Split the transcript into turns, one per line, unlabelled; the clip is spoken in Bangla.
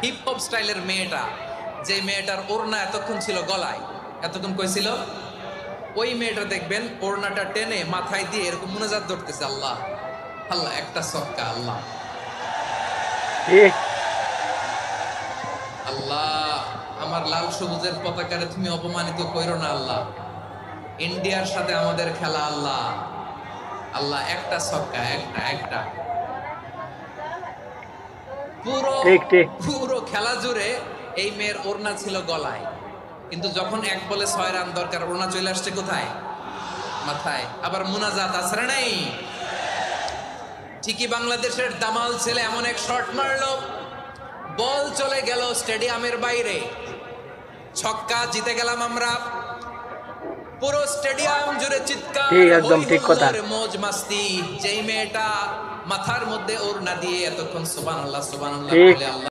হিপ হপ স্টাইলের মেয়েটা, যে মেয়েটার ওড়না এতক্ষণ ছিল গলায়, এতক্ষণ কই ছিল, ওই মেয়েটা দেখবেন ওড়নাটা টেনে মাথায় দিয়ে এরকম মুনাজাত ধরতেছে, আল্লাহ আল্লাহ, একটা সক্কা, আল্লাহ আল্লাহ, আমার লাল সবুজের পতাকারে তুমি অপমানিত কইরো না আল্লাহ, ইন্ডিয়ার সাথে আমাদের খেলা আল্লাহ, আল্লাহ একটা সক্কা, একটা একটা। পুরো পুরো খেলা জুড়ে এই মেয়ের ওড়না ছিল গলায়, কিন্তু যখন এক বলে 6 রান দরকার, ওড়না চলে আসছে কোথায়, মাথায়। আবার মুনাজাত আসরে নাই, ঠিকই বাংলাদেশের দামাল ছেলে এমন এক শট মারলো, বল চলে গেল স্টেডিয়ামের বাইরে, ছক্কা, জিতে গেলাম আমরা। পুরো স্টেডিয়াম জুড়ে চিৎকার,
একদম ঠিক কথা,
মौज মাস্তি। যেই মেয়েটা মাথার মধ্যে ওড়না দিয়ে এতক্ষণ সুবহানাল্লাহ সুবহানাল্লাহ বলে আল্লাহ